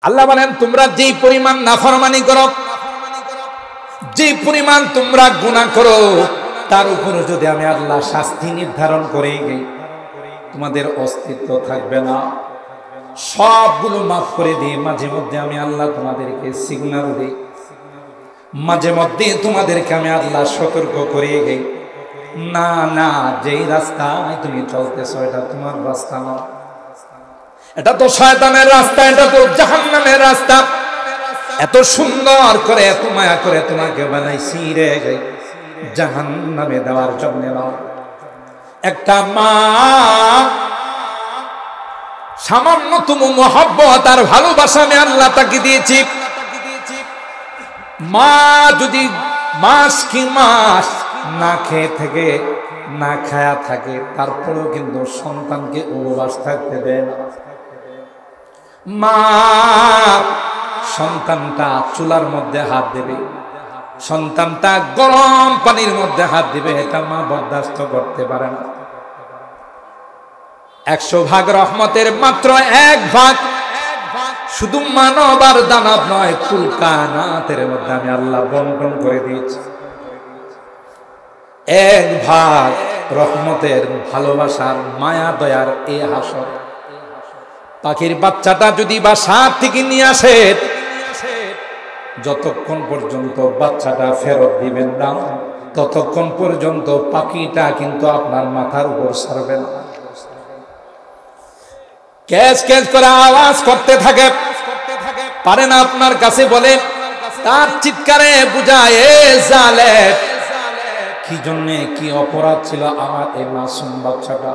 আল্লাহ বলেন তোমরা যেই পরিমাণ নাফরমানি করো, যে পরিমাণ তোমরা গুনাহ করো, তার উপরে যদি আমি আল্লাহ শাস্তি নির্ধারণ করে গই, তোমাদের অস্তিত্ব থাকবে না। সবগুলো মাফ করে দিয়ে মাঝে মধ্যে আমি আল্লাহ তোমাদেরকে সিগন্যাল দিই, মাঝে মধ্যে তোমাদেরকে আমি আল্লাহ সতর্ক করে গই, না না, যেই রাস্তায় তুমি চলতেছো এটা তোমার রাস্তা না, এটা তো শয়তানের রাস্তা, এটা তো জাহান্নামের রাস্তা। এত সুন্দর করে এত মায়া করে তোমাকে বানাইছি রে জাহান্নামে দেওয়ার জন্য না। একটা মা সামান্যতম মহব্বত আর ভালোবাসা আমি আল্লাহ তাকে দিয়েছি। মা যদি মাস কি মাস না খেয়ে থাকে, না খায়া থাকে, তারপরেও কিন্তু সন্তানকে উপবাস থাকতে দেয় না। মা সন্তানটা চুলার মধ্যে হাত দেবে, সন্তানটা গরম পানির মধ্যে হাত দিবে, এটা মা বরদাস্ত করতে পারে না। 100 ভাগ রহমতের মাত্র 1 ভাগ, শুধু মানব আর দানব নয়, কুল কায়নাতের মধ্যে আমি আল্লাহ বন্টন করে দিয়েছি। 1 ভাগ রহমতের, ভালোবাসার, মায়া দয়ার এই হাসর। পাখির বাচ্চাটা যদি বাসা থেকে নিয়ে আসে, যতক্ষণ পর্যন্ত বাচ্চাটা ফেরত দিবেন না, ততক্ষণ পর্যন্ত পাখিটা কিন্তু আপনার মাথার উপর ছাড়বে না। ক্যাচ ক্যাচ করে আওয়াজ করতে থাকে, পারে না আপনার কাছে বলে, তার চিৎকারে বুঝায় এ জালেম, কি জন্য, কি অপরাধ ছিল আমার এই মাসুম বাচ্চাটা,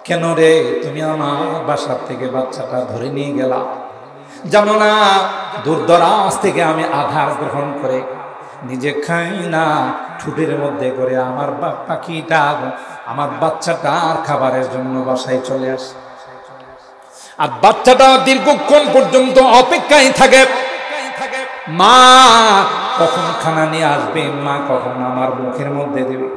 কেন রে তুমি আমার বাসার থেকে বাচ্চাটা ধরে নিয়ে গেলা? জানো না দূর দরাজ থেকে আমি আধার গ্রহণ করে নিজে খাই না, ঠুটের মধ্যে করে আমার পাখিটা, আমার বাচ্চাটার খাবারের জন্য বাসায় চলে আসে, আর বাচ্চাটা দীর্ঘক্ষণ পর্যন্ত অপেক্ষায় থাকে, মা কখন খানা নিয়ে আসবে, মা কখন আমার মুখের মধ্যে দেবে।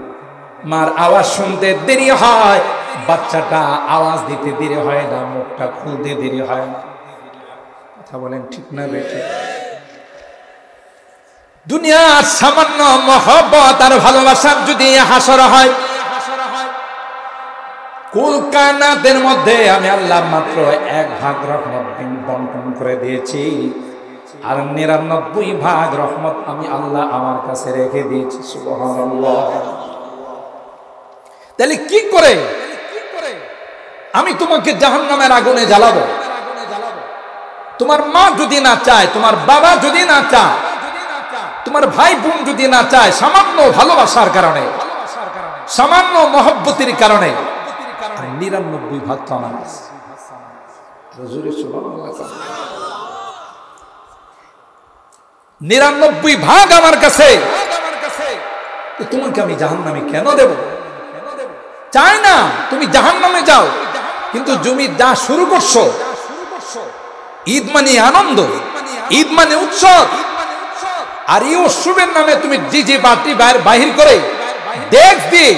মার আওয়াজ শুনতে দেরি হয়, বাচ্চাটা আওয়াজ দিতে দেরি হয় না, মুখটা খুলতে দেরি হয় না। কথা বলেন ঠিক না বেঠে? দুনিয়ার সামান্য মহব্বত আর ভালোবাসার যদি হাসর হয়, কুল কায়নাতের মধ্যে আমি আল্লাহ মাত্র 1 ভাগ রহমত বন্টন করে দিয়েছি, আর 99 ভাগ রহমত আমি আল্লাহ আমার কাছে রেখে দিয়েছি। সুবহানাল্লাহ। তাহলে কি করে আমি তোমাকে জাহান্নামের আগুনে জ্বালাবো? তোমার মা যদি না চায়, তোমার বাবা যদি না চায়, তোমার ভাই বোন যদি না চায়, সামান্য ভালোবাসার কারণে, সামান্য মহব্বতের কারণে 99 ভাগ তো আমার কাছে। 99 ভাগ আমার কাছে, তোমাকে আমি জাহান্নামে কেন দেব? চাই না তুমি জাহান্নামে যাও, কিন্তু জমি যা শুরু করছো, ঈদ মানে আনন্দ, ঈদ মানে উৎসব, আর এই উৎসবের নামে তুমি ডিজে পার্টি বাহির করে দেখ দিয়ে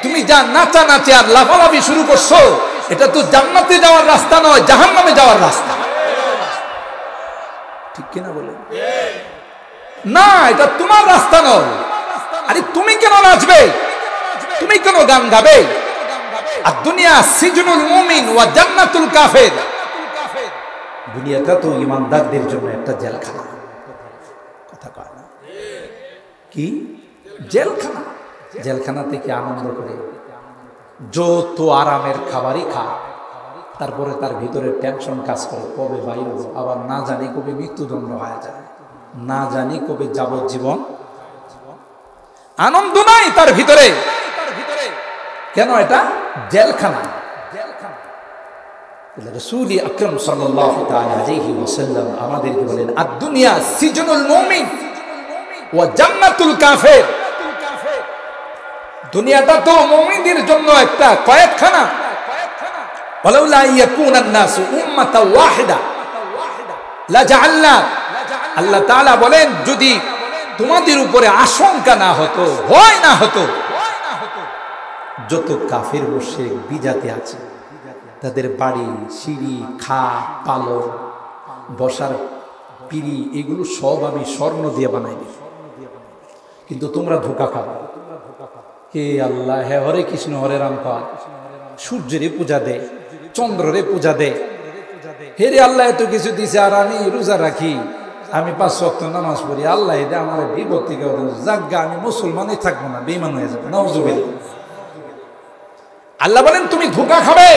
তুমি যা নাচানাচি আর লাফালাফি শুরু করছো, এটা তো জান্নাতে যাওয়ার রাস্তা নয়, জাহান্নামে যাওয়ার রাস্তা। ঠিক কিনা বলে? না, এটা তোমার রাস্তা নয়। আরে তুমি কেন নাচবে, তুমি কেন গান গাবে? আর দুনিয়া সিজনুল মুমিন ওয়া জান্নাতুল কাফির, দুনিয়াটা তো ইমানদারদের জন্য একটা জেলখানা। কথা কয় না কি? জেলখানা। জেলখানা থেকে আনন্দ করে যত আরামের খাবারই খা, তারপরে তার ভিতরে টেনশন কাজ করে, কবে বাইর হবো, আবার না জানি কবে মৃত্যুদণ্ড হয়ে যায়, না জানি কবে যাবজ্জীবন। আনন্দ নাই তার ভিতরে। কেন? এটা জেলখানা। রাসূল আকরাম সাল্লাল্লাহু তাআলা আলাইহি ওয়াসাল্লাম আমাদেরকে বলেন, আদ-দুনিয়া সিজনুল মুমিন ওয়া জান্নাতুল কাফির। দুনিয়াটা তো মুমিনদের জন্য একটা কয়েদখানা। ওয়ালাউলা ইয়াকুনান নাসু উম্মাতান ওয়াহিদা লাজাআলনা, আল্লাহ তাআলা বলেন, যদি তোমাদের উপরে আশঙ্কা না হতো, ভয় না হতো, যত কাফের মুশরিক বিজাতি আছে তাদের বাড়ি, সিঁড়ি, খাট, পালন, বসার পিড়ি, এগুলো সব আমি স্বর্ণ দিয়ে বানাই দিই, কিন্তু তোমরা ধোঁকা খাবা। হে আল্লাহ, হে হরে কৃষ্ণ হরে রাম পা, সূর্যের পূজা দে, চন্দ্রের পূজা দে, হে রে আল্লাহ এত কিছু দিছে, আর আমি রোজা রাখি, আমি 5 ওয়াক্ত নামাজ পড়ি, আল্লাহ এটা আমার বিপদ থেকে জাগা, আমি মুসলমানই থাকবো না, বেঈমান হয়ে যাবো। নাউজুবিল্লাহ। আল্লাহ বলেন তুমি ধোঁকা খাবে,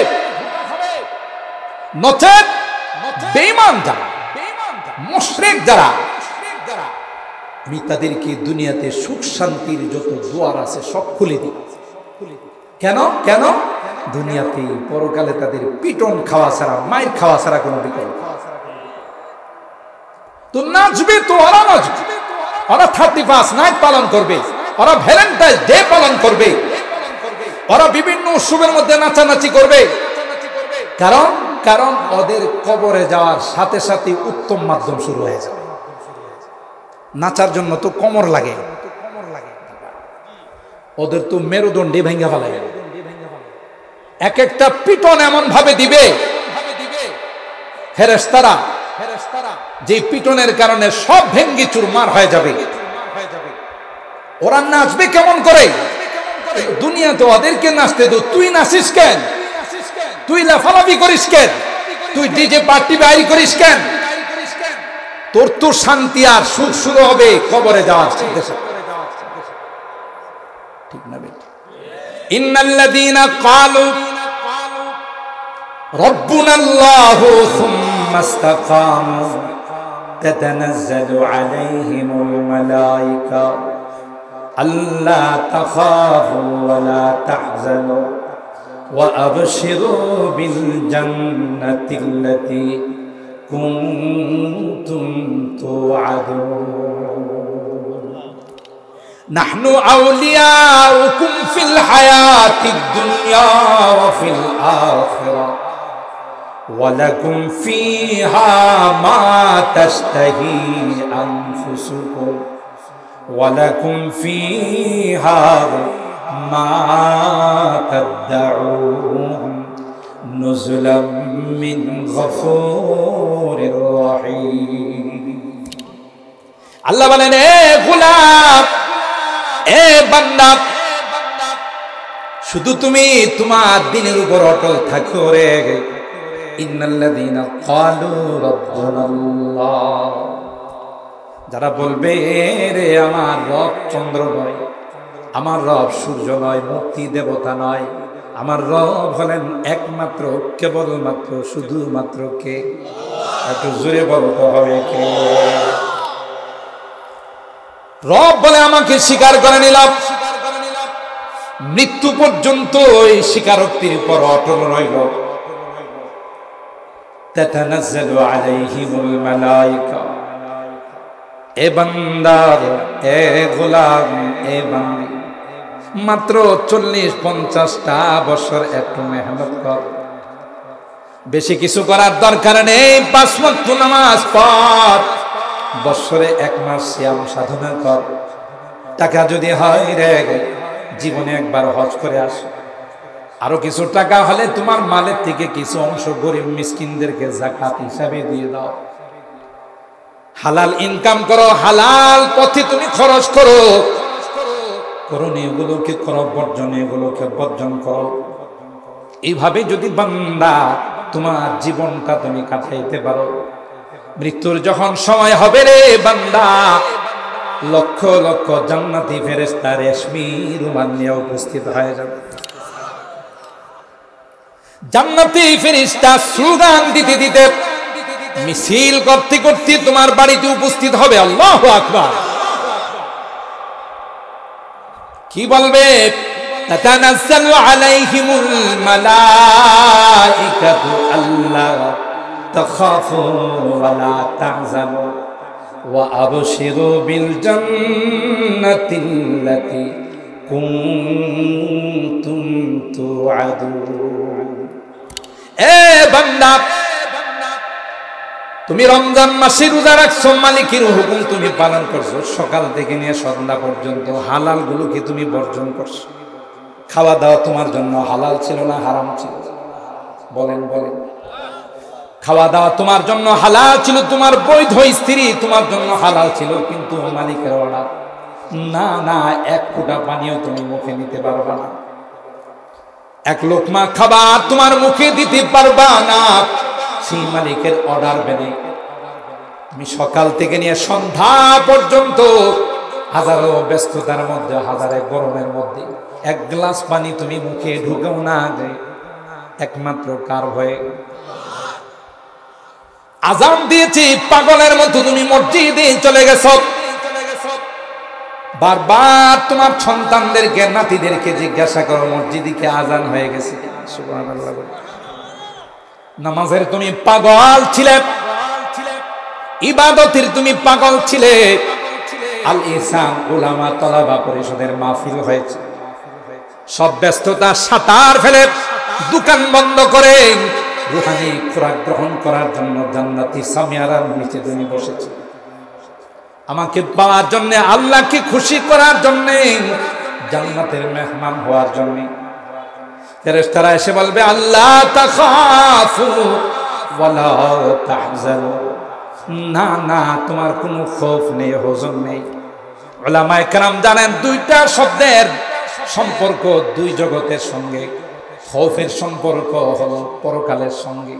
নচেৎ বেঈমান যারা, মুশরিক যারা, আমি তাদেরকে দুনিয়াতে সুখ শান্তির যত দুয়ার আছে সব খুলে দিই। কেন? কেন? দুনিয়াতে পরকালে তাদের পিটন খাওয়া ছাড়া, মায়ের খাওয়া ছাড়া কোনো বিকল্প। তো নাচবে তো ওরা নাচবে, ওরা 31 নাইট পালন করবে, ওরা ভ্যালেন্টাইন ডে পালন করবে, ওরা বিভিন্ন উৎসবের মধ্যে নাচানাচি করবে। কারণ কারণ ওদের কবরে যাওয়ার সাথে সাথে উত্তম মাধ্যম শুরু হয়ে যাবে। নাচার জন্য তো কোমর লাগে, ওদের তো মেরুদণ্ডে ভেঙে ফেলে। এক একটা পিটন এমন ভাবে দিবে ফেরেশতারা, যে পিটনের কারণে সব ভেঙ্গি চুরমার হয়ে যাবে। ওরা নাচবে কেমন করে? দুনিয়াতে ওদেরকে নাচতে দো, তুই নাচিস কেন? তুই লাফালাফি করিস কেন? তুই ডিজে পার্টি বাইর করিস কেন? তোর তো শান্তি আর সুখ শুরু হবে কবরে যাওয়ার সাথে সাথে। ঠিক না বেটা? ইন্নাল্লাযীনা ক্বালু রাব্বুনাল্লাহু সুম্মা ইসতাকামু তাতানাজ্জালু আলাইহিমুল মালায়েকা আল্লা তাখাফু ওয়া লা তাহজানু ওয়া আবশিরু বিল জান্নাতিল্লাতী কুনতুম তুআদুন নাহনু আউলিয়াউকুম ফিল হায়াতিদ দুনিয়া ওয়া ফিল আখিরাহ ওয়া লাকুম ফীহা মা তাশতাহি আনফুসুকুম ওয়া লাকুম ফীহা মা তাদউন নুজুলাম মিন গফুরির রহিম। আল্লাহ বলেন, এ গোলাম, এ বান্দা, শুধু তুমি তোমার দিনের উপর অটল থাকো রে। ইন্নাল্লাযীনা ক্বালু রাব্বুনাল্লাহ, যারা বলবে রে আমার রব চন্দ্র নয়, আমার রব সূর্য নয়, মুক্তি দেবতা নয়, আমার রব হলেন একমাত্র, কেবলমাত্র, শুধুমাত্র কে? একটু জোরে বলতে হবে কে? রব বলে আমাকে স্বীকার করে নিলাম, মৃত্যু পর্যন্ত এই স্বীকারোক্তির উপর অটল রইল। তাতানাজ্জালু আলাইহিমুল মালায়েকা, এ বান্দা, এ গোলাম, এ বান্দি, মাত্র 40-50টা বছর একটু মেহনত কর, বেশি কিছু করার দরকার নেই। 5 ওয়াক্ত নামাজ পড়, বছরে 1 মাস সিয়াম সাধনা কর। টাকা যদি হয় রে, জীবনে একবার হজ করে আস। আরো কিছু টাকা হলে তোমার মালের থেকে কিছু অংশ গরিব মিসকিনদেরকে যাকাত হিসাবে দিয়ে দাও। হালাল ইনকাম করো, হালাল পথে তুমি খরচ করো। করণীয় গুলোকে করো, বর্জনীয় গুলোকে বর্জন করো। এইভাবে যদি বান্দা তোমার জীবনটা তুমি কাটাইতে পারো, মৃত্যুর যখন সময় হবে রে বান্দা, লক্ষ লক্ষ জান্নাতি ফেরেশতা রেশমি রুমাল নিয়ে উপস্থিত হয়ে যাবে। জান্নাতি ফেরেশতা স্লোগান দিতে দিতে, মিছিল করতে করতে তোমার বাড়িতে উপস্থিত হবে। আল্লাহু আকবার। কি বলবে? তাতানাজ্জালু আলাইহিমুল মালায়েকাতু আল্লা তাখাফু ওয়া লা তাহজানু ওয়া আবশিরু বিল জান্নাতিল্লাতী কুনতুম তুআদুন। এ বান্দা, তুমি রমজান মাসে রোজা রাখছো, মালিকের হুকুম তুমি পালন করছো, সকাল থেকে নিয়ে সন্ধ্যা পর্যন্ত হালাল গুলোকে তুমি বর্জন করছো। খাওয়া দাওয়া তোমার জন্য হালাল ছিল না হারাম ছিল? বলেন বলেন। খাওয়া দাওয়া তোমার জন্য হালাল ছিল, তোমার বৈধ স্ত্রী তোমার জন্য হালাল ছিল, কিন্তু মালিকের অর্ডার, না না, এক ফোঁটা পানিও তুমি মুখে নিতে পারবা না, এক লোকমা খাবার তোমার মুখে দিতে পারবা না। সেই মালিকের অর্ডার মেনে তুমি সকাল থেকে নিয়ে সন্ধ্যা পর্যন্ত হাজারো ব্যস্ততার মধ্যে, হাজারে গরমের মধ্যে এক গ্লাস পানি তুমি মুখে ঢুকেও না, একমাত্র কার ভয়ে? আজান দিয়েছি পাগলের মতো তুমি মসজিদে চলে গেছো, বারবার তোমার সন্তানদেরকে নাতিদেরকে জিজ্ঞাসা করো মসজিদে কি আজান হয়ে গেছে? সুবহানাল্লাহ। নামাজের তুমি পাগল ছিলে, ইবাদতের তুমি পাগল ছিলে। আল ইহসান উলামা তলাবা পরিষদের মাহফিল হয়েছে, সব ব্যস্ততা সাতার ফেলে দোকান বন্ধ করে রুহানি খোরাক গ্রহণ করার জন্য জান্নাতি সামিয়ারার নিচে তুমি বসেছি, আমাকে পাওয়ার জন্য, আল্লাহকে খুশি করার জন্য, জান্নাতের মেহমান হওয়ার জন্য। ফেরেশতারা এসে বলবে আল্লাহ তাখাফু ওয়ালা তাহজানু, না না, তোমার কোনো খৌফ নেই, হুজুর নেই। উলামায়ে কেরাম জানেন দুইটা শব্দের সম্পর্ক দুই জগতের সঙ্গে। খৌফের সম্পর্ক হলো পরকালের সঙ্গে,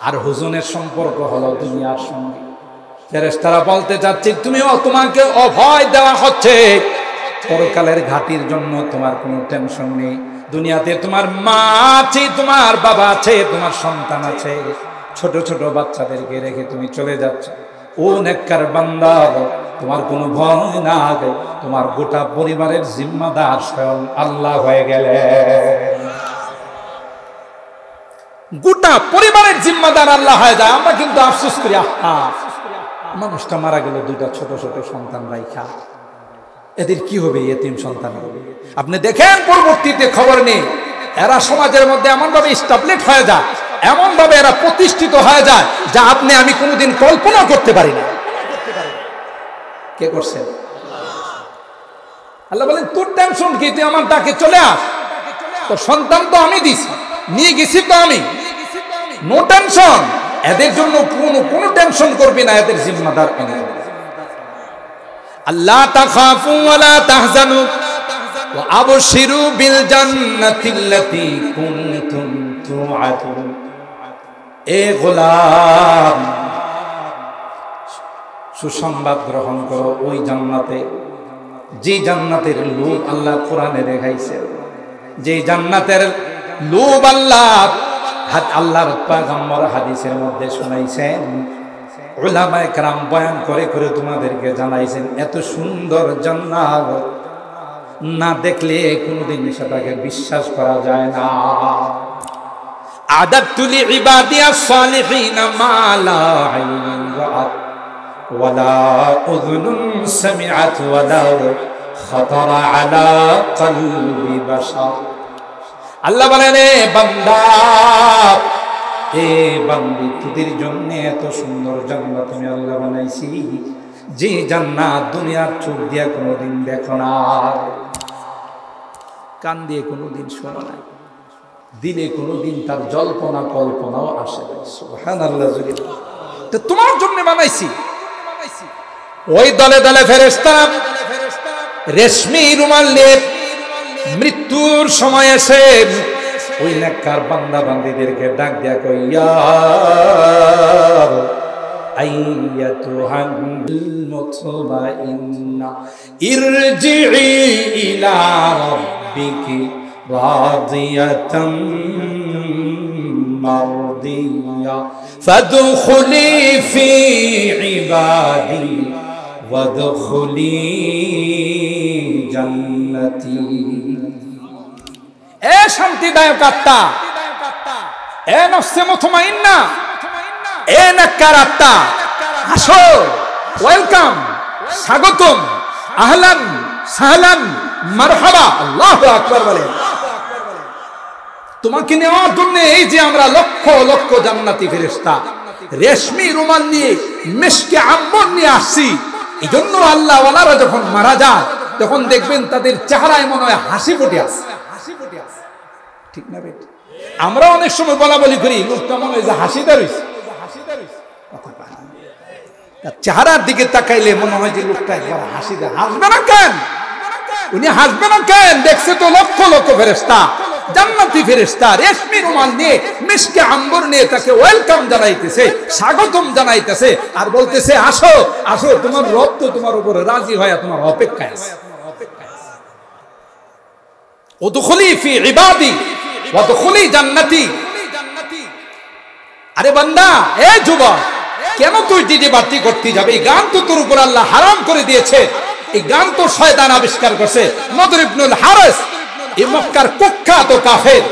আর হুজুনের সম্পর্ক হলো দুনিয়ার সঙ্গে। ফেরেশতারা বলতে চাচ্ছে তোমাকে অভয় দেওয়া হচ্ছে, পরকালের ঘাটির জন্য তোমার কোনো টেনশন নেই। দুনিয়াতে তোমার মা আছে, তোমার বাবা আছে, তোমার সন্তান আছে, ছোট ছোট বাচ্চাদেরকে রেখে তুমি চলে যাচ্ছ। ও নেককার বান্দা, তোমার কোনো ভয় না, তোমার গোটা পরিবারের জিম্মাদার স্বয়ং আল্লাহ হয়ে গেলে। গোটা পরিবারের জিম্মাদার আল্লাহ হয়ে যায়। আমরা কিন্তু আফসোস করি, মানুষটা মারা গেল, দুইটা ছোট ছোট সন্তান রাইখা, এদের কি হবে? এতিম সন্তান হবে। আপনি দেখেন পরবর্তীতে খবর নেই, এরা সমাজের মধ্যে এমন ভাবে স্টাবলিশ হয়ে যায়, এমন ভাবে এরা প্রতিষ্ঠিত হয়ে যায়, যা আপনি আমি কোনোদিন কল্পনা করতে পারি না। কে করছেন? আল্লাহ বলেন তোর টেনশন কি? তুই আমার ডাকে চলে আস, তোর সন্তান তো আমি দিছি, নিয়ে গেছি তো আমি, নো টেনশন। এদের জন্য কোনো টেনশন করবি না, এদের জিম্মাদার আমি। আল্লাহ তাখাফু ওয়ালা তাহজানু ওয়া আবশিরু বিল জান্নাতিল্লাতী কুনতুম তুআদুন। এ গোলাম, সুসংবাদ গ্রহণ করো ওই জান্নাতে, যে জান্নাতের লোভ আল্লাহ কোরআনে দেখাইছে, যে জান্নাতের লোভ আল্লাহর পয়গম্বর হাদিসের মধ্যে শুনাইছেন, উলামায়ে কেরাম বয়ান করে করে তোমাদেরকে জানাইছেন। এত সুন্দর জান্নাত না দেখলে কোনোদিন সেটাকে বিশ্বাস করা যায় না। আদাতু লিইবাদিয়াস সালিহিনা মা লা আইনুন রাআত ওয়ালা উযুনুন সামিআত ওয়ালা খাতারা আলা কলবি বাশার। আল্লাহ বলেন, এ বান্দা, এ বান্দি, তোদের জন্য এত সুন্দর জান্নাত আমি আল্লাহ বানাইছি, যে জান্নাত দুনিয়ার চোখ দিয়ে কোনোদিন দেখো না, কান দিয়ে কোনোদিন শোনো না, দিলে কোনোদিন তার জল্পনা কল্পনাও আসে না। সুবহানাল্লাহ। তো তোমার জন্য বানাইছি। ওই দলে দলে ফেরেশতা রেশমি রুমাল নিয়ে মৃত্যুর সময় এসে ওই নেককার বান্দা বান্দীদেরকে ডাক দিয়া কই, ইয়া আইয়াতুহাল মুতমাইন্না ইরজিই ইলা রাব্বিকি রাদিয়াতাম মারদিয়া ফাদখুলি ফি ইবাদি ওয়াদখুলি জান্নাতি। এ শান্তিদায়ক আত্মা, এ নফসে মুতমাইন্না, এ নেককার আত্মা, আসো, ওয়েলকাম, স্বাগতম, আহলান সাহলান মারহাবা। আল্লাহু আকবার বলেন। তোমাকে নেওয়ার জন্য এই যে আমরা লক্ষ লক্ষ জান্নাতি ফেরেশতা রেশমি রুমাল নিয়ে, মিশকে আম্বর নিয়ে আসছি। এই জন্য আল্লাহ ওয়ালারা যখন মারা যায়, তখন দেখবেন তাদের চেহারায় মনে হয় হাসি ফুটে আসে। ঠিক না বেটি? আমরা অনেক সময় বলা বলি করি, লোকটা মনে হয় যে হাসিটা রয়েছে, তার চেহারার দিকে তাকাইলে মনে হয় যে লোকটা একবার হাসি দেয়। হাসবে না কেন? উনি হাসবে না কেন? দেখছে তো লক্ষ লক্ষ ফেরেশতা, জান্নাতি ফেরেশতা রেশমি রুমাল নিয়ে, মিশকে আম্বর নিয়ে তাকে ওয়েলকাম জানাইতেছে, স্বাগতম জানাইতেছে, আর বলতেছে আসো আসো, তোমার রব তো তোমার উপরে রাজি হয়ে তোমার অপেক্ষায় আছে। উদখুলি ফি ইবাদি ওয়াদখুলি জান্নাতি। আরে বান্দা, এ যুবক, কেন তুই ডিডি বাতি করতে যাবে? এই গান তো তোর উপর আল্লাহ হারাম করে দিয়েছে। এই গান তো শয়তান আবিষ্কার করছে। নদর ইবনুল হারিস, এই মক্কার কুখ্যাত কাফের,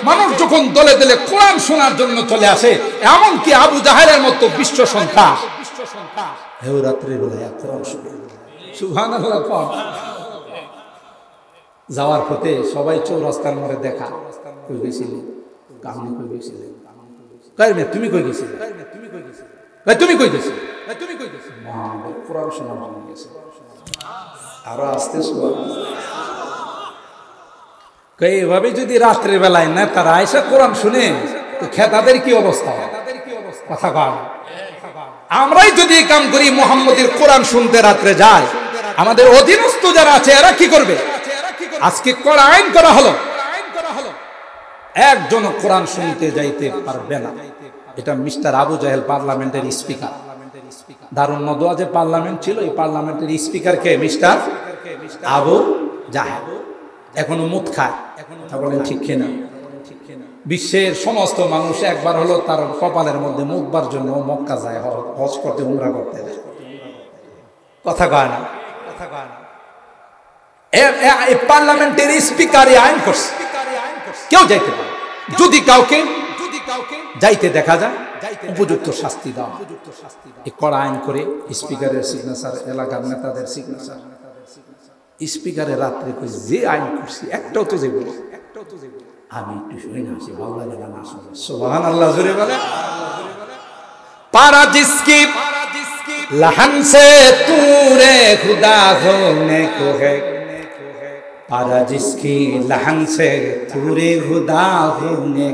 মানুষ যখন দলে দলে কোরআন শোনার জন্য চলে আসে, এমনকি আবু জাহেলের মতো বিশ্ব সন্ত্রাস হেউ রাত্রির বেলায় কোরআন শুনে সুবহানাল্লাহ পাক। যাওয়ার পথে সবাই চৌরাস্তার মোড়ে দেখা, কই গেছিলি? কামনি কই গেছিলি? কই মে তুমি কই গেছিলি? তুমি কই গেছিলি? তুমি কই গেছিলি? তুমি কই গেছিলি? না, কোরআন শোনার জন্য গেছে। আরো আসতে কই এভাবে যদি রাত্রের বেলায় না তারা আয়সা কোরআন শুনে, তো খেতাদের কি অবস্থা? কথা কন। আমরাই যদি এই কাম করি, মুহাম্মদের কোরআন শুনতে রাত্রে যায়, আমাদের অধীনস্থ যারা আছে এরা কি করবে? আজকে কড়া আইন করা হলো, একজন কোরআন শুনতে যাইতে পারবে না। এটা মিস্টার আবু জাহেল, পার্লামেন্টের স্পিকার। দারুন নদওয়া যে পার্লামেন্ট ছিল, এই পার্লামেন্টের স্পিকারকে মিস্টার আবু জাহেল এখনো মুত খায়। বলেন ঠিক কিনা? বিশ্বের সমস্ত মানুষ একবার হলো তার কপালের মধ্যে মুতবার জন্য মক্কা যায়, হজ করতে, উমরা করতে। কথা কয় না? কথা কয় না? পার্লামেন্টের স্পিকার আইন করছে, কেউ যাইতে পারে। যদি কাউকে যাইতে দেখা যায়, উপযুক্ত শাস্তি দাও। এই কড়া আইন করে স্পিকারের সিগনেচার, এলাকার নেতাদের সিগনেচার। স্পিকারের রাত্রে যে আইন করছি একটাও তো যে বলে, আমি একটু শুনে আসি, ভালো লাগে না শুনে। সুবহানাল্লাহ জোরে বলে। পারা জিসকি লহন সে তুরে খুদা হোনে কো है, पारा जिसकी लहन से पूरे खुदा होने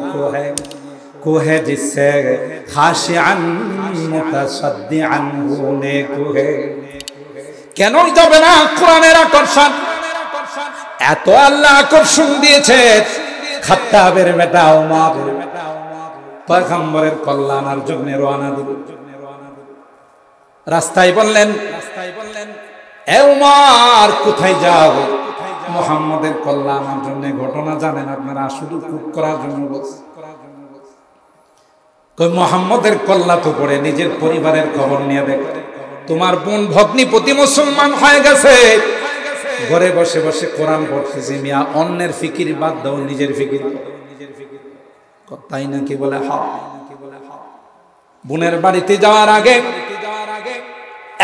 को है जिससे खाशिअन मुतसद्दिअन होने को है। কেন যাবে না কোরআনের আকর্ষণ? এত আল্লাহ আকর্ষণ দিয়েছে। খাত্তাবের বেটা ওমর পয়গম্বরের কল্যাণের জন্য রওনা দিল। রাস্তায় বললেন, এ ওমর কোথায় যাও? মুহাম্মদের কল্যাণের জন্য। ঘটনা জানেন আপনারা? শুধু কুক করার জন্য বলছে। কই মুহাম্মদের কল্যাণ তো করে নিজের পরিবারের খবর নিয়ে দেখ। তোমার বোন ভগ্নিপতি মুসলমান হয়ে গেছে, ঘরে বসে বসে কোরআন পড়তেছে। মিয়া, অন্যের ফিকির বাদ দাও, নিজের ফিকির। তাই নাকি? বলে হ্যাঁ। বোনের বাড়িতে যাওয়ার আগে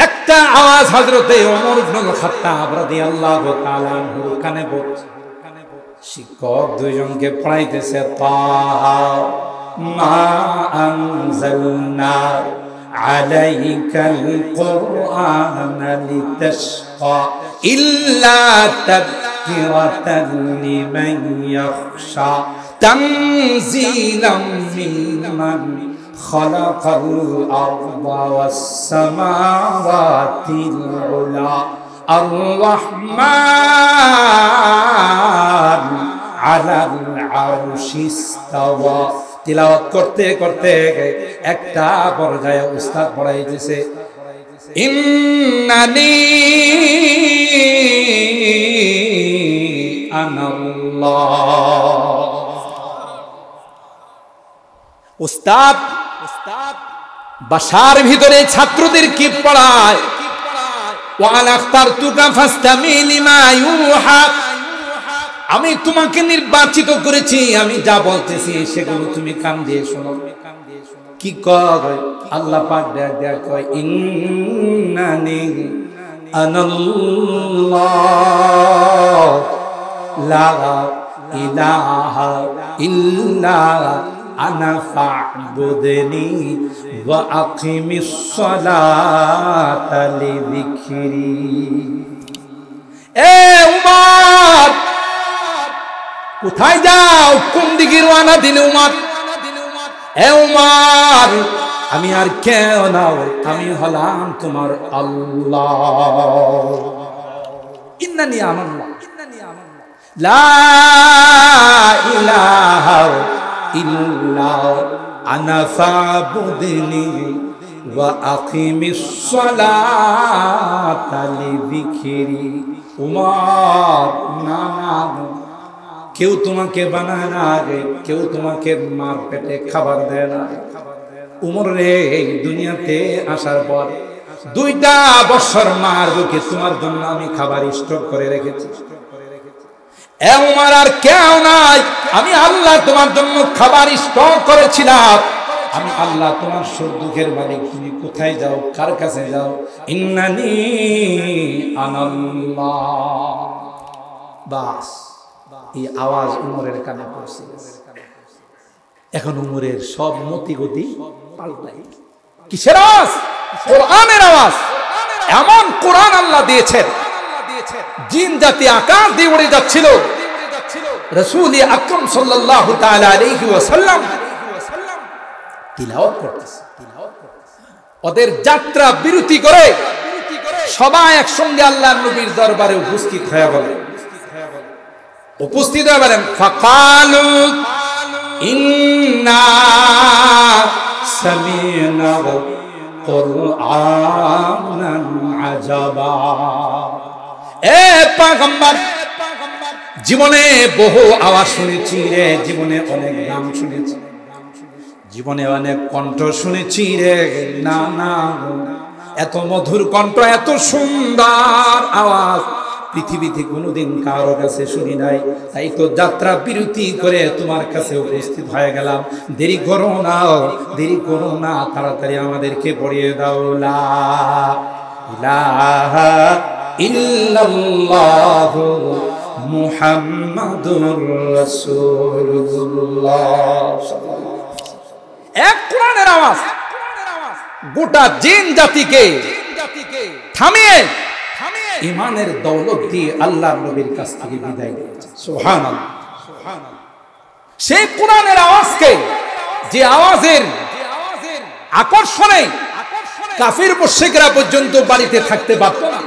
একটা আওয়াজ হযরতে ওমর ইবনুল খাত্তাব রাদিয়াল্লাহু তাআলা আনহুর কানে পড়ছে। শিক্ষক দুইজনকে পড়াইতেছে, তাহা মা আনজালনা আলাইকাল কুরআনা লিতাশকা ইল্লা তাযকিরাতান লিমান ইয়াখশা তানজিলাম মিম্মান خلق الأرض والسماوات العلى الرحمن على العرش استوى। তিলাওয়াত করতে করতে একটা পর্যায়ে উস্তাদ পড়াইতেছে, ইন্নানি আনাল্লাহ। উস্তাদ বাসার ভিতরে ছাত্রদের কি পড়ায়, ওয়ানা আখতারতুকা ফাসতামি লিমা ইউহা, আমি তোমাকে নির্বাচিত করেছি, আমি যা বলতেছি সেগুলো তুমি কান দিয়ে শোনো। কি কয় আল্লাহ পাক দেয়া কয়, ইন্নানি আনাল্লাহ লা ইলাহা ইল্লা আনা ফা'বুদনি ওয়া আকিমিস সালাতা লিযিকরি। এ উমর, কোথায় যাও? কোন দিকে রওনা দিলে উমর? এ উমর, আমি আর কেউ নাও, আমি হলাম তোমার আল্লাহ। ইন্নানি আনাল্লাহ লা ইলাহা ইল্লা আনা ফাবুদনি ওয়া আকিমিস সালাতা লিযিকরি। উমর, না না, কেউ তোমাকে বানায় না রে, কেউ তোমাকে মার পেটে খাবার দেয় না। উমর রে, এই দুনিয়াতে আসার পর 2টা বছর মার বুকে তোমার জন্য আমি খাবার স্টক করে রেখেছি। এ উমর, আর কেউ নাই, আমি আল্লাহ তোমার জন্য খাবার স্টক করেছিলাম। আমি আল্লাহ তোমার সুখ দুঃখের মালিক। তুমি কোথায় যাও, কার কাছে যাও? ইন্নানি আনাল্লাহ। বাস, এই আওয়াজ উমরের কানে পড়ছে। এখন উমরের সব মতি গতি পাল্টাই। কিসের আওয়াজ? কোরআনের আওয়াজ। এমন কোরআন আল্লাহ দিয়েছেন, জিন জাতি আকাশ দিয়ে উড়ে যাচ্ছিল, রাসূল আকরাম সাল্লাল্লাহু তাআলা আলাইহি ওয়াসাল্লাম তিলাওয়াত করতেছে। ওদের যাত্রা বিরতি করে সবাই একসঙ্গে আল্লাহর নবীর দরবারে উপস্থিত হয়ে বলেন, ফাকালু ইন্না সামি'না কুরআনান আজাবা। এ পয়গম্বর, জীবনে বহু আওয়াজ শুনেছি রে, জীবনে অনেক গান শুনেছি, জীবনে অনেক কণ্ঠ শুনেছি রে। না না, এত মধুর কণ্ঠ, এত সুন্দর আওয়াজ পৃথিবীতে কোনোদিন কারো কাছে শুনি নাই। তাই তো যাত্রা বিরতি করে তোমার কাছে উপস্থিত হয়ে গেলাম। দেরি করো না, দেরি করো না, তাড়াতাড়ি আমাদেরকে পড়িয়ে দাও লা ইলাহা ইল্লাল্লাহু মুহাম্মাদুর রাসূলুল্লাহ। এক কোরআনের আওয়াজ গোটা জিন জাতিকে থামিয়ে ইমানের দৌলত দিয়ে আল্লাহর নবীর কাছ থেকে বিদায় দিয়েছে। সুবহানাল্লাহ। সেই কোরআনের আওয়াজকে, যে আওয়াজের আকর্ষণে কাফির মুশরিকরা পর্যন্ত বাড়িতে থাকতে পারত না,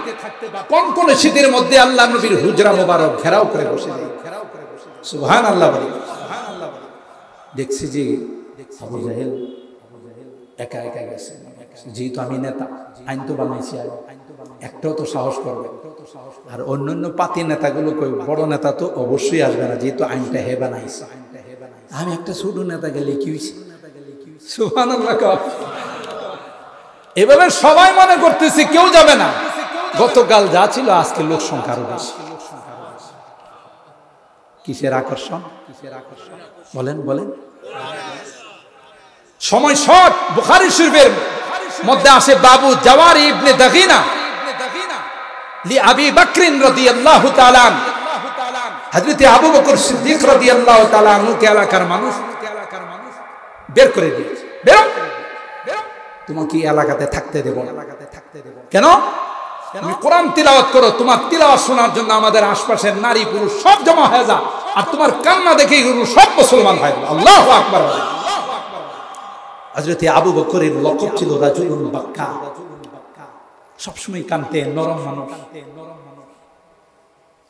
কনকনে শীতের মধ্যে আল্লাহর নবীর হুজরা মোবারক ঘেরাও করে বসে যায়। সুবহানাল্লাহ। দেখছি যে আবু জাহেল একা একা গেছে। যেহেতু আমি নেতা, আইন তো বানাইছি, আর একটাও তো সাহস করবে। আর অন্যান্য পাতি নেতাগুলো কই, বড় নেতা তো অবশ্যই আসবে না, যেহেতু আইনটা হে বানাইছে। আমি একটা ছোট নেতা গেলে কি হইছে? সুবহানাল্লাহ। এভাবে সবাই মনে করতেছে কেউ যাবে না। গতকাল যা ছিল, আজকে লোক সংখ্যা আরো বেশি। কিসের আকর্ষণ? বলেন বলেন। সময় শর্ট। বুখারী শরীফের মধ্যে আসে, বাবু জাওয়ারি ইবনে দাগিনা লি আবি বকর রাদিয়াল্লাহু তাআলা, হযরত আবু বকর সিদ্দিক রাদিয়াল্লাহু তাআলা কে এলাকার মানুষ বের করে দিয়েছে। বেরো, তোমাকে এই এলাকাতে থাকতে দেব না। কেন? তুমি কোরআন তিলাওয়াত করো, তোমার তিলাওয়াত শোনার জন্য আমাদের আশপাশের নারী পুরুষ সব জমা হয়ে যায়, আর তোমার কান্না দেখে সব মুসলমান হয়ে যায়। আল্লাহু আকবার। হযরত আবু বকরের লকব ছিল রাজুলুন বাক্কা, সবসময় কানতে, নরম মানুষ।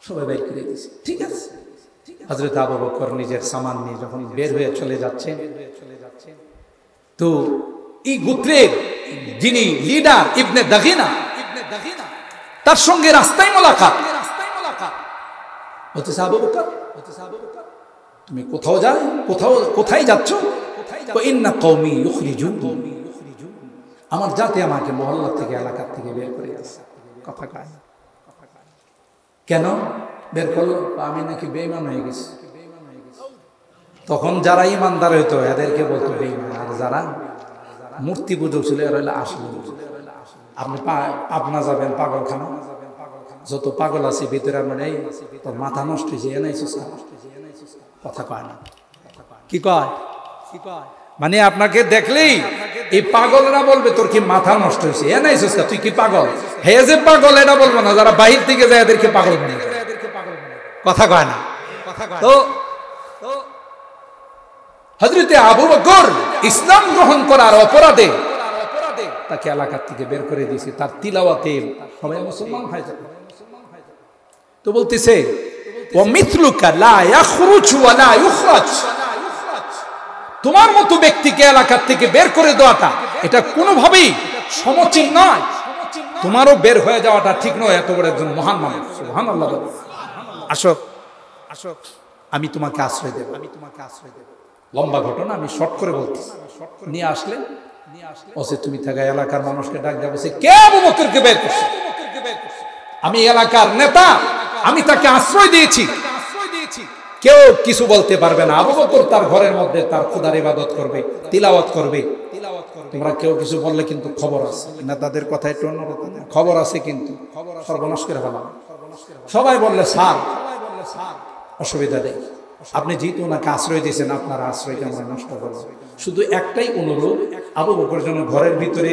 সবাই বের করে দিয়েছে। ঠিক আছে। হযরত আবু বকর নিজের সামান নিয়ে যখন বের হয়ে চলে যাচ্ছেন, তো এই গোত্রের যিনি লিডার ইবনে দাগিনা, তার সঙ্গে রাস্তায় মোলাকাত। বলতেছে, আবু বকর, তুমি কোথাও যাও, কোথায় যাচ্ছ? ইন্না কওমি ইখরিজুন, আমার জাতি আমাকে মহল্লা থেকে, এলাকা থেকে বের করে দিয়েছে। কথা কয় না। কেন বের করলো? আমি নাকি বেঈমান হয়ে গেছি। তখন যারা ইমানদার হইতো এদেরকে বলতো বেঈমান, আর যারা মূর্তি পূজক ছিল এরা হইলো আসল। আপনি আপনা যাবেন পাগলখানা, যত পাগল আছে ভিতরে, আপনার এই তোর মাথা নষ্ট হয়েছে, এনেছিস। কথা কয় না। কি কয়? মানে আপনাকে দেখলেই এই পাগলরা বলবে তোর কি মাথা নষ্ট হয়েছে, এনেছিস, তুই কি পাগল? হে যে পাগল এটা বলবো না, যারা বাহির থেকে যায় এদেরকে পাগল বানিয়ে। কথা কয় না। তো হযরতে আবু বকর ইসলাম গ্রহণ করার অপরাধে তাকে এলাকা থেকে বের করে দিয়েছে। তার তিলাওয়াতে সবাই মুসলমান হয়ে যাবে। তো বলতেছে ওয়া মিথলুকা লা ইয়াখরুজু ওয়া লা ইউখরাজ, তোমার মতো ব্যক্তিকে এলাকা থেকে বের করে দেওয়াটা এটা কোনোভাবেই সমীচীন নয়। তোমারও বের হয়ে যাওয়াটা ঠিক নয়। এত বড় একজন মহান মানুষ, সুবহানাল্লাহ। আসো আসো, আমি তোমাকে আশ্রয় দেব, আমি তোমাকে আশ্রয় দেব। লম্বা ঘটনা, আমি শর্ট করে বলছি। নিয়ে আসলেন, ওসে তুমি থাকা এলাকার মানুষকে ডাক দেবো, সে কে আবু বকরকে বের করছে? আমি এলাকার নেতা, আমি তাকে আশ্রয় দিয়েছি, কেউ কিছু বলতে পারবে না। আবু বকর তার ঘরের মধ্যে তার খোদার ইবাদত করবে, তিলাওয়াত করবে। তোমরা কেউ কিছু বললে কিন্তু খবর আছে, নেতাদের কথা একটু অন্যরকম, খবর আছে কিন্তু সর্বনাশ করে ফেলা। সবাই বললে স্যার অসুবিধা নেই, আপনি যেহেতু ওনাকে আশ্রয় দিয়েছেন, আপনার আশ্রয়কে আমরা নষ্ট করব। শুধু একটাই অনুরোধ, আবু বকর যেন ঘরের ভিতরে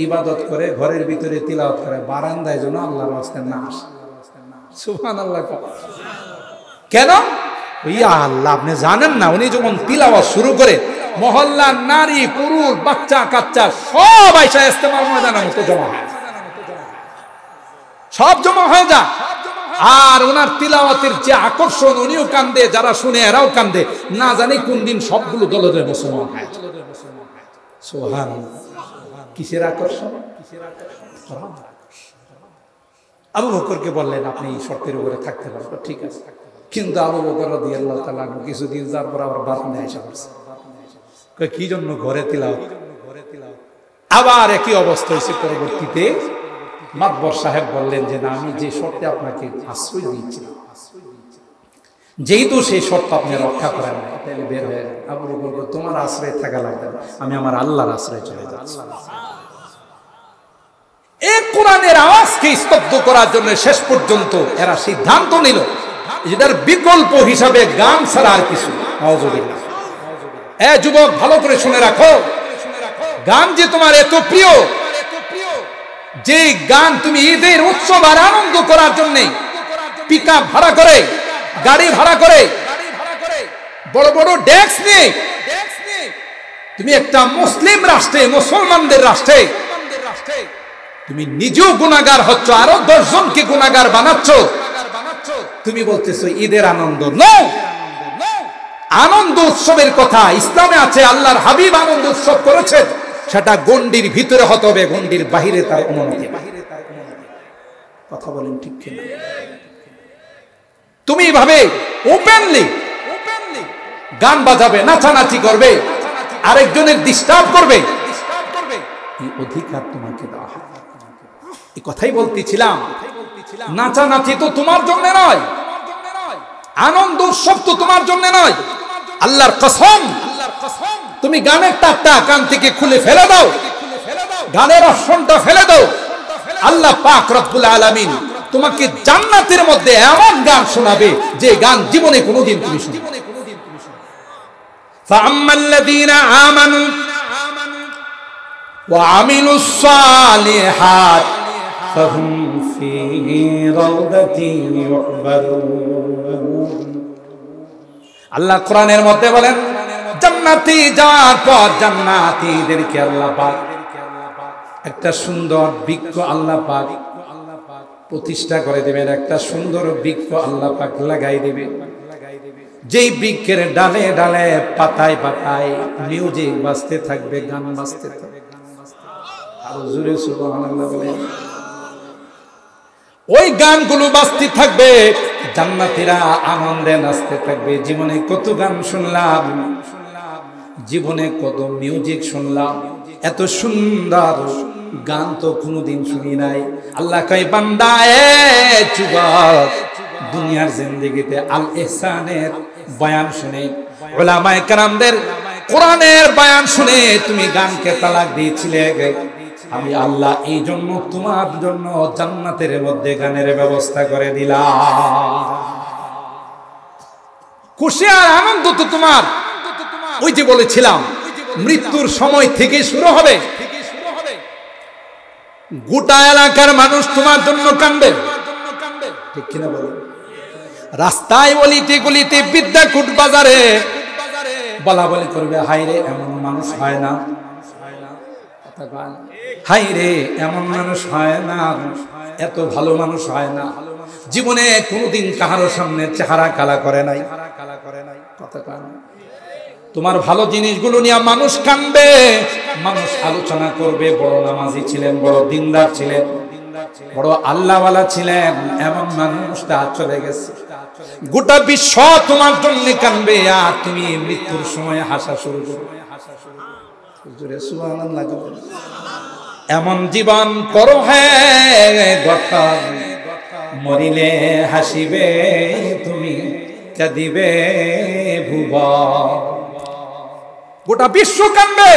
ইবাদত করে, ঘরের ভিতরে তিলাওয়াত করে, বারান্দায় যেন আল্লাহর ওয়াস্তে না আসে। সুবহানাল্লাহ। কেন? ইয়া আল্লাহ, আপনি জানেন না উনি যখন তিলাওয়াত শুরু করে মহল্লার নারী পুরুষ বাচ্চা কাচ্চা সব আইসা ইস্তেমার ময়দানের মতো জমা হয়, সব জমা হয়ে যায়। আর ওনার তিলাওয়াতের যে আকর্ষণ, উনিও কান্দে, যারা শুনে এরাও কান্দে, না জানি কোন দিন সবগুলো দলদের মুসলমান হয়। সুবহানাল্লাহ। কিসের আকর্ষণ? আবু বকরকে বললেন আপনি এই শর্তের উপরে থাকতে পারবেন, ঠিক আছে। কিন্তু আবু বকর রাদিয়াল্লাহু তাআলা কিছুদিন যাওয়ার পর আবার বারান্দায় এসে পড়ছে। কি জন্য? ঘরে তিলাওয়াত। আবার একই অবস্থা হয়েছে। পরবর্তীতে মাতবর সাহেব বললেন যে না, আমি যে শর্তে আপনাকে আশ্রয় দিয়েছিলাম, যেহেতু সেই শর্ত আপনি রক্ষা করেন না, তাহলে বের হয়ে যান। আবু বকর তোমার আশ্রয় থাকা লাগবে না, আমি আমার আল্লাহর আশ্রয় চলে যাচ্ছি। এই কোরআনের আওয়াজকে স্তব্ধ করার জন্য শেষ পর্যন্ত এরা সিদ্ধান্ত নিল যেটার বিকল্প হিসাবে গান ছাড়া আর কিছু। নাউজুবিল্লাহ। যুবক ভালো করে শুনে রাখো, গান যে তোমার এত প্রিয়, যে গান তুমি ঈদের উৎসব আর আনন্দ করার জন্য পিকআপ ভাড়া করে, গাড়ি ভাড়া করে, বড় বড় ডেস্ক নিয়ে তুমি একটা মুসলিম রাষ্ট্রে, মুসলমানদের রাষ্ট্রে তুমি নিজেও গুনাহগার হচ্ছ, আরো 10 জনকে গুনাহগার বানাচ্ছ। তুমি বলতেছো ঈদের আনন্দ। নো, আনন্দ উৎসবের কথা ইসলামে আছে, আল্লাহর হাবিব আনন্দ উৎসব করেছেন, সেটা গণ্ডির ভিতরে হতে হবে, গণ্ডির বাহিরে তার অনুমতি। কথা বলেন ঠিক কিনা? তুমি এভাবে ওপেনলি গান বাজাবে, নাচানাচি করবে, আরেকজনের ডিস্টার্ব করবে, এই অধিকার তোমাকে দেওয়া হয়। এই কথাই বলতেছিলাম, নাচানাচি তো তোমার জন্য নয়, আনন্দ উৎসব তো তোমার জন্য নয়। আল্লাহর কসম, তুমি গানের তারটা কান থেকে খুলে ফেলে দাও, গানের অপশনটা ফেলে দাও, আল্লাহ পাক রব্বুল আলামিন তোমাকে জান্নাতের মধ্যে এমন গান শোনাবে যে গান জীবনে কোনোদিন তুমি শুনবে না। ফাআম্মাল্লাযীনা আমানু ওয়া আমিলুস সালিহাত ফাহুম ফী রাউদাতিন ইউহবারুন। আল্লাহ কোরআনের মধ্যে বলেন, জান্নাতি যাওয়ার পর জান্নাতীদেরকে আল্লাহ পাক একটা সুন্দর বৃক্ষ আল্লাহ পাক প্রতিষ্ঠা করে দেবেন, একটা সুন্দর বৃক্ষ আল্লাহ পাক লাগাই দেবে, যেই বৃক্ষের ডালে ডালে পাতায় পাতায় মিউজিক বাজতে থাকবে, গান বাজতে থাকবে। আর জোরে সুবহানাল্লাহ বলেন। ওই গানগুলো বাজতে থাকবে, জান্নাতীরা আনন্দে নাচতে থাকবে। জীবনে কত গান শুনলাম, জীবনে কত মিউজিক শুনলাম, এত সুন্দর গান তো কোনোদিন শুনি নাই। আল্লাহ কয় বান্দা, যুবক, দুনিয়ার জিন্দেগিতে আল ইহসানের বয়ান শুনে, উলামায়ে কেরামদের কোরআনের বয়ান শুনে তুমি গানকে তালাক দিয়েছিলে। আমি আল্লাহ এই জন্য তোমার জন্য জান্নাতের মধ্যে গানের ব্যবস্থা করে দিলাম। খুশি আর আনন্দ তো তোমার, ওই যে বলেছিলাম, মৃত্যুর সময় থেকে শুরু হবে। গোটা এলাকার মানুষ তোমার জন্য কাঁদবে, ঠিক কিনা বলো? রাস্তায় অলিতে গলিতে, বিদ্যাকুট বাজারে বলা বলি করবে, হায় রে এমন মানুষ হয় না, হায় রে এমন মানুষ হয় না, এত ভালো মানুষ হয় না, জীবনে কোনোদিন কাহারো সামনে চেহারা কালা করে নাই। তোমার ভালো জিনিসগুলো নিয়ে মানুষ কাঁদবে, মানুষ আলোচনা করবে, বড় নামাজি ছিলেন, বড় দিনদার ছিলেন, বড় আল্লাহওয়ালা ছিলেন, এমন মানুষটা চলে গেছে। গোটা বিশ্ব তোমার জন্য কাঁদবে, আর তুমি মৃত্যুর সময় হাসা শুরু করবে। এমন জীবন করো হে গঠন, মরিলে হাসিবে তুমি, কাঁদিবে ভুবন। গোটা বিশ্ব কাঁদবে।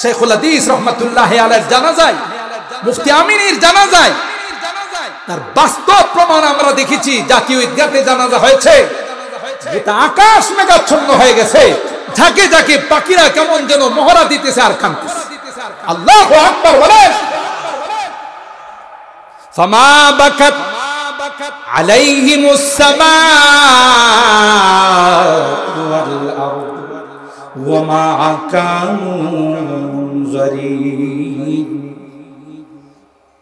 শেখুল হাদিস রহমাতুল্লাহ আলাইহির জানাজায়, মুফতি আমিনীর জানাজায় তার বাস্তব প্রমাণ আমরা দেখেছি। জাতীয় ঈদগাহে জানাজা হয়েছে, গোটা আকাশ মেঘাচ্ছন্ন হয়ে গেছে, ঝাঁকে ঝাঁকে পাখিরা কেমন যেন মহড়া দিতেছে আর কাঁদতেছে। আল্লাহু আকবার বলেন। ফামা বাকাত আলাইহিমুস সামাউ ওয়াল আরদ ওয়া মা কানু মুনজারিন।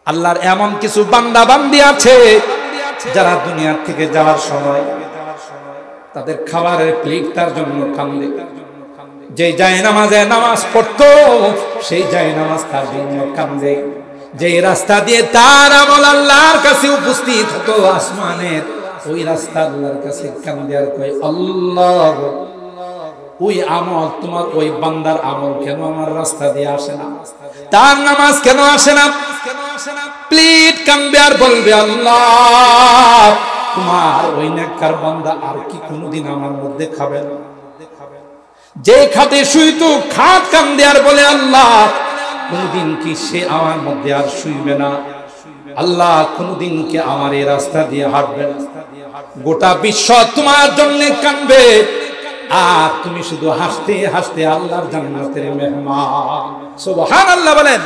আল্লাহর এমন কিছু বান্দা বান্দি আছে যারা দুনিয়ার থেকে যাওয়ার সময় তাদের খাবারের প্লেটটার জন্য কান্দে। যে জায়নামাজে নামাজ পড়তো সেই জায়নামাজ তার জন্য কান্দে। যে রাস্তা দিয়ে তার আমল আল্লাহর কাছে উপস্থিত হতো আসমানের, ওই রাস্তা আল্লাহর কাছে কান্দে আর কয়, আল্লাহ ওই আমল, তোমার ওই বান্দার আমল কেন আমার রাস্তা দিয়ে আসে না, তার নামাজ কেন আসে না? প্লিট কান্দবে আর বলবে, আল্লাহ তোমার ওই নেককার বান্দা আর কি কোনোদিন আমার মধ্যে খাবে না? যে খাতে শুইতো খাত কান্দে আর বলে, আল্লাহ কোনদিন কি সে আমার মধ্যে আর শুইবে না? আল্লাহ কোনদিন কি আমার এই রাস্তা দিয়ে হাঁটবে না? গোটা বিশ্ব তোমার জন্য কাঁদবে, আর তুমি শুধু হাসতে হাসতে আল্লাহর জান্নাতের মেহমান। সুবহানাল্লাহ বলেন।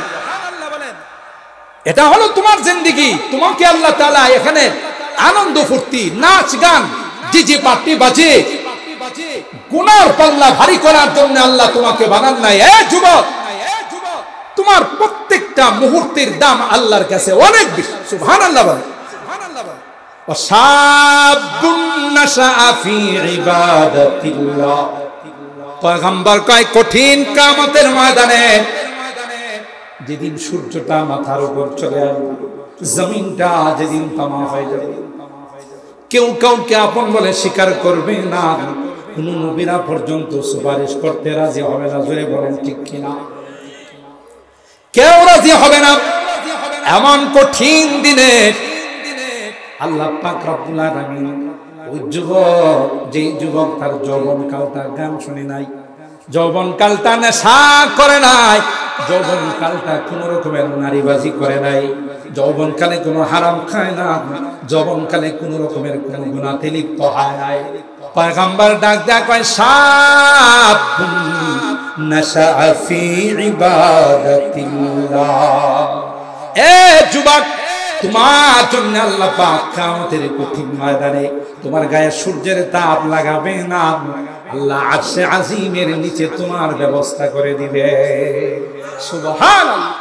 এটা হলো তোমার জিন্দেগি। তোমাকে আল্লাহ তাআলা এখানে আনন্দ ফুর্তি, নাচ গান, ডিজে পার্টি বাজে গুনার পাল্লা ভারী করার জন্য আল্লাহ তোমাকে বানান নাই। এ যুবক, তোমার প্রত্যেকটা মুহূর্তের দাম আল্লাহর কাছে অনেক বেশি। সুবহানাল্লাহ বলেন। ওয়াশাবুন নাশআ ফি ইবাদাতিল্লাহ। পয়গম্বর কয় কঠিন কিয়ামতের ময়দানে যেদিন সূর্যটা মাথার উপর চলে আসবে, জমিনটা যেদিন তামা হয়ে যাবে, কেউ কাউকে আপন বলে স্বীকার করবে না, কোন নবীরা পর্যন্ত সুপারিশ করতে রাজি হবে না। জোরে বলেন ঠিক কিনা? কেউ রাজি হবে না। এমন কঠিন দিনে আল্লাহ পাক রব্বুল আলামিন ওই যুবক, যে যুবক তার যৌবনকালটা গান শুনে নাই, যৌবনকালটা নেশা করে নাই, যৌবনকালটা কোন রকমের নারীবাজি করে নাই, যৌবনকালে কোনো হারাম খায় না, যৌবনকালে কোন রকমের কোন গুনাহতে লিপ্ত হয় নাই। পয়গম্বর ডাক দেয়া কয়, শাবুন নাশআ ফি ইবাদাতিল্লাহ। এ যুবক, তোমার জন্য আল্লাহ পাক কিয়ামতের কঠিন ময়দানে তোমার গায়ে সূর্যের তাপ লাগাবে না, আল্লাহ আরশে আজিমের নিচে তোমার ব্যবস্থা করে দিবে। সুবহানাল্লাহ।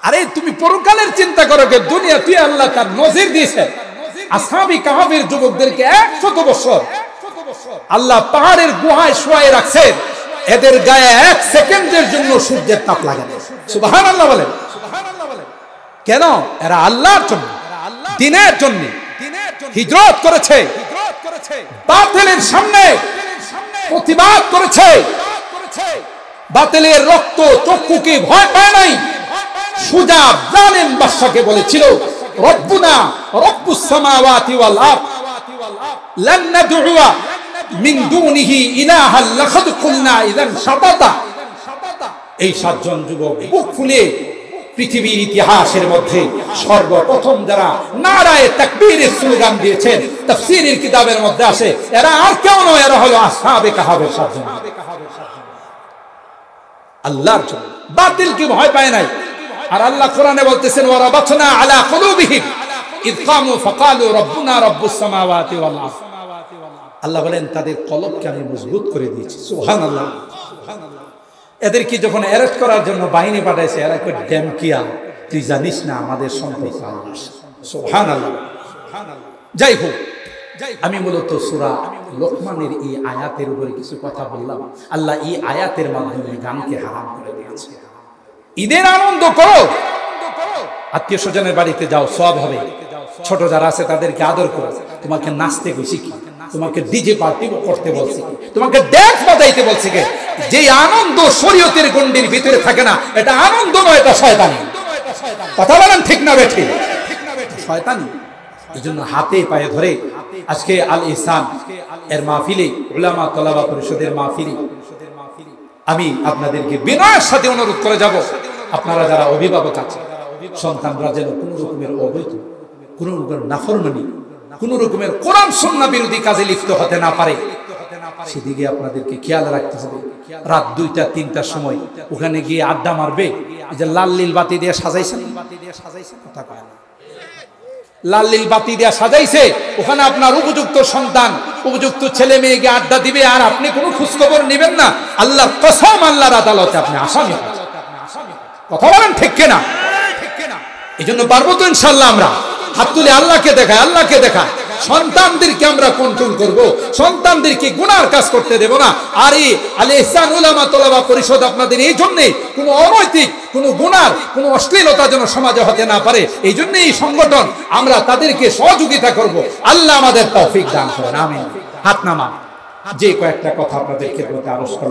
আরে তুমি পরকালের চিন্তা করো, কে দুনিয়া তুই আল্লাহ তার নজির দিয়েছে। আসহাবে কাহফের যুবকদেরকে 100 বছর আল্লাহ পাহাড়ের গুহায় শুয়ায় রাখছে, এদের গায়ে 1 সেকেন্ডের জন্য সূর্যের তাপ লাগে না। সুবহানাল্লাহ বলেন। কেন? এরা আল্লাহর জন্য, দ্বীনের জন্য হিজরত করেছে, বাতিলের সামনে প্রতিবাদ করেছে, বাতিলের রক্ত চক্ষুকে ভয় পায় নাই। সুজা জালেম বাদশাকে বলেছিল, রব্বুনা রব্বুস সামাওয়াতি ওয়াল আরদ লান নাদউ মিন দুনিহি ইলাহা লাকাদ কুলনা ইযান শাতাতা। এই 7 জন যুবক বুক ফুলে পৃথিবীর ইতিহাসের মধ্যে সর্বপ্রথম যারা নারায়ে তাকবীরের স্লোগান দিয়েছেন, তাফসীরের কিতাবের মধ্যে আসে, এরা আর কেউ নয়, এরা হলো আসহাবে কাহফের 7 জন। আল্লাহর জন্য বাতিলকে ভয় পায় নাই। আর আল্লাহ কোরআনে বলতেছেন, ওয়ারাবাতনা আলা কুলুবিহিম ইয কামু ফাকালু রব্বুনা রব্বুস সামাওয়াতি ওয়াল আরদ। আল্লাহ বলেন তাদের কলবকে আমি মজবুত করে দিয়েছি। সুবহানাল্লাহ। এদেরকে যখন অ্যারেস্ট করার জন্য বাহিনী পাঠাইছে, এরা কই ড্যামকিয়া, তুই জানিস না আমাদের সম্পর্ক আল্লাহ। সুবহানাল্লাহ। যাই হোক, আমি মূলত সূরা লোকমানের এই আয়াতের উপরে কিছু কথা বললাম। আল্লাহ এই আয়াতের মাধ্যমে গানকে হারাম করে দিয়েছে। ঈদের আনন্দ করো, আত্মীয় স্বজনের বাড়িতে যাও, সওয়াব হবে। ছোট যারা আছে তাদেরকে আদর করো। তোমাকে নাচতে বলছি কি? তোমাকে ডিজে পার্টি করতে বলছি কি? তোমাকে ড্যান্স বাজাইতে বলছি কি? যে আনন্দ শরীয়তের গণ্ডির ভিতরে থাকে না, এটা আনন্দ নয়, এটা শয়তানি। কথা বলেন ঠিক না বেঠিক? শয়তানি। এজন্য হাতে পায়ে ধরে আজকে আল ইহসান এর মাহফিলে, উলামা তলাবা পরিষদের মাহফিলে আমি আপনাদেরকে বিনয়ের সাথে অনুরোধ করে যাব, আপনারা যারা অভিভাবক আছেন, সন্তানরা যেন কোনো রকমের অবৈধ, কোনো রকমের নাফরমানি, কোনো রকমের কোরআন সুন্নাহ বিরোধী কাজে লিপ্ত হতে না পারে, সেদিকে আপনাদেরকে খেয়াল রাখতে হবে। রাত 2টা-3টার সময় ওখানে গিয়ে আড্ডা মারবে, এই যে লাল নীল বাতি দিয়ে সাজাইছেন, কথা কয় না, লাল নীল বাতি দিয়ে সাজাইছে, ওখানে আপনার উপযুক্ত সন্তান, উপযুক্ত ছেলে মেয়েকে আড্ডা দিবে, আর আপনি কোনো খোঁজখবর নেবেন না। আল্লাহর কসম, আল্লাহর আদালতে আপনি আসামি হবেন। কথা বলেন ঠিক কিনা? এই জন্য পারবো তো ইনশাল্লাহ। আমরা হাত তুলে আল্লাহকে দেখায়, আল্লাহকে দেখায়, সন্তানদেরকে আমরা কন্ট্রোল করব, সন্তানদেরকে গুনার কাজ করতে দেব না। আর এই আল ইহসান উলামা তলাবা পরিষদ আপনাদের এই জন্যে কোনো অনৈতিক, কোনো গুনার, কোনো অশ্লীলতা যেন সমাজে হতে না পারে, এই জন্য এই সংগঠন, আমরা তাদেরকে সহযোগিতা করব। আল্লাহ আমাদের তৌফিক দান করেন, আমিন। হাত নামান। যে কয়েকটা কথা আপনাদের ক্ষেত্রে আরজ করলাম।